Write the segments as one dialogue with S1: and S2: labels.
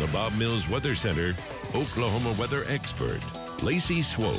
S1: the Bob Mills Weather Center, Oklahoma weather expert, Lacey Swope.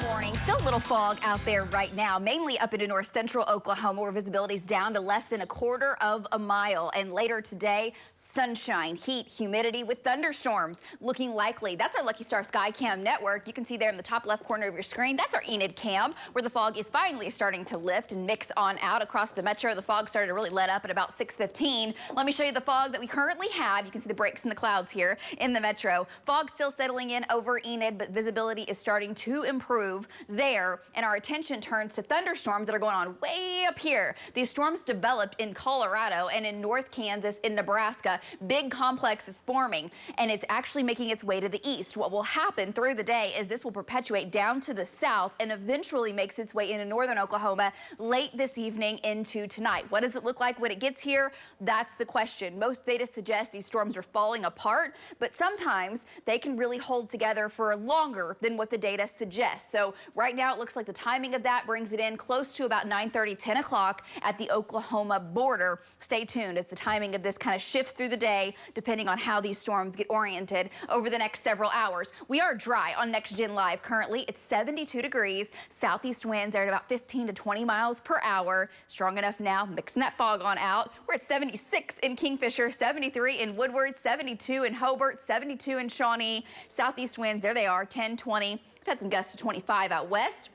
S2: Morning. Still a little fog out there right now, mainly up into north central Oklahoma, where visibility is down to less than a quarter of a mile. And later today, sunshine, heat, humidity with thunderstorms looking likely. That's our Lucky Star Sky Cam network. You can see there in the top left corner of your screen. That's our Enid cam, where the fog is finally starting to lift and mix on out across the metro. The fog started to really let up at about 6:15. Let me show you the fog that we currently have. You can see the breaks in the clouds here in the metro. Fog still settling in over Enid, but visibility is starting to improve there, and our attention turns to thunderstorms that are going on way up here. These storms developed in Colorado and in North Kansas, in Nebraska. Big complex is forming, and it's actually making its way to the east. What will happen through the day is this will perpetuate down to the south and eventually makes its way into northern Oklahoma late this evening into tonight. What does it look like when it gets here? That's the question. Most data suggests these storms are falling apart, but sometimes they can really hold together for longer than what the data suggests. So right now it looks like the timing of that brings it in close to about 9:30, 10 o'clock at the Oklahoma border. Stay tuned as the timing of this kind of shifts through the day, depending on how these storms get oriented over the next several hours. We are dry on Next Gen Live. Currently, it's 72 degrees. Southeast winds are at about 15 to 20 miles per hour. Strong enough now, mixing that fog on out. We're at 76 in Kingfisher, 73 in Woodward, 72 in Hobart, 72 in Shawnee. Southeast winds, there they are, 10, 20. We've had some gusts to 25 out west.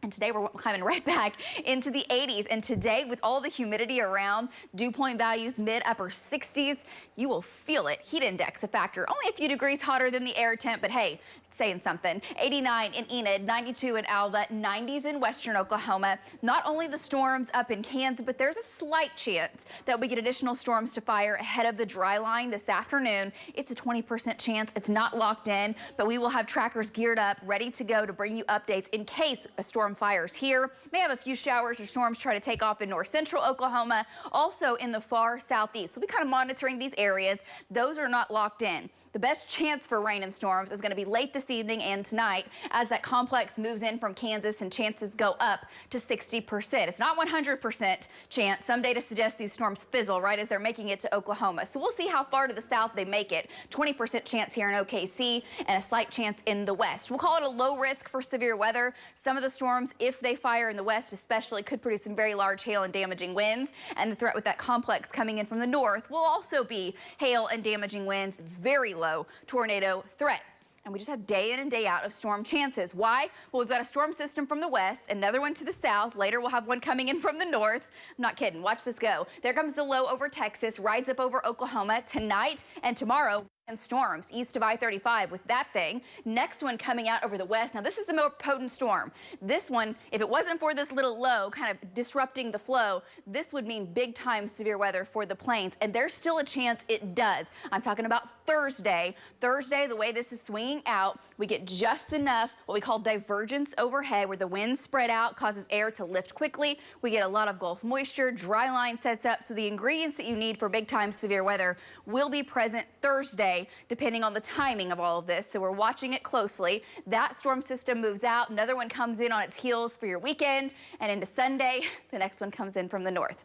S2: And today we're climbing right back into the 80s. And today, with all the humidity around, dew point values mid-upper 60s, you will feel it. Heat index a factor. Only a few degrees hotter than the air temp, but hey, it's saying something. 89 in Enid, 92 in Alva, 90s in western Oklahoma. Not only the storms up in Kansas, but there's a slight chance that we get additional storms to fire ahead of the dry line this afternoon. It's a 20% chance. It's not locked in, but we will have trackers geared up, ready to go to bring you updates in case a storm fires here. May have a few showers or storms try to take off in north central Oklahoma, also in the far southeast. We'll be kind of monitoring these areas. Those are not locked in. The best chance for rain and storms is going to be late this evening and tonight as that complex moves in from Kansas and chances go up to 60%. It's not 100% chance. Some data suggests these storms fizzle right as they're making it to Oklahoma. So we'll see how far to the south they make it. 20% chance here in OKC and a slight chance in the west. We'll call it a low risk for severe weather. Some of the storms, if they fire in the west especially, could produce some very large hail and damaging winds. And the threat with that complex coming in from the north will also be hail and damaging winds, very low tornado threat. And we just have day in and day out of storm chances. Why? Well, we've got a storm system from the west, another one to the south. Later, we'll have one coming in from the north. I'm not kidding. Watch this go. There comes the low over Texas, rides up over Oklahoma tonight and tomorrow. And storms east of I-35 with that thing. Next one coming out over the west. Now, this is the more potent storm. This one, if it wasn't for this little low kind of disrupting the flow, this would mean big time severe weather for the plains. And there's still a chance it does. I'm talking about Thursday. Thursday, the way this is swinging out, we get just enough what we call divergence overhead, where the winds spread out, causes air to lift quickly. We get a lot of Gulf moisture, dry line sets up. So the ingredients that you need for big time severe weather will be present Thursday, depending on the timing of all of this. So we're watching it closely. That storm system moves out. Another one comes in on its heels for your weekend, and into Sunday, the next one comes in from the north.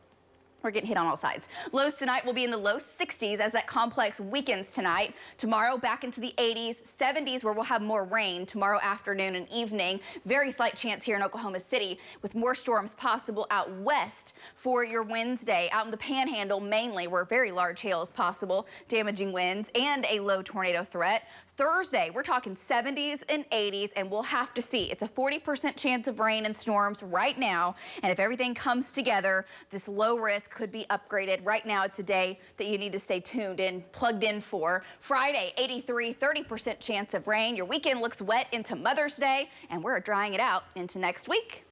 S2: We're getting hit on all sides. Lows tonight will be in the low 60s as that complex weakens tonight. Tomorrow back into the 80s, 70s, where we'll have more rain tomorrow afternoon and evening. Very slight chance here in Oklahoma City, with more storms possible out west for your Wednesday. Out in the Panhandle mainly, where very large hail is possible, damaging winds, and a low tornado threat. Thursday, we're talking 70s and 80s, and we'll have to see. It's a 40% chance of rain and storms right now, and if everything comes together, this low risk could be upgraded. Right now, it's a day that you need to stay tuned in, plugged in for. Friday, 83, 30% chance of rain. Your weekend looks wet into Mother's Day, and we're drying it out into next week.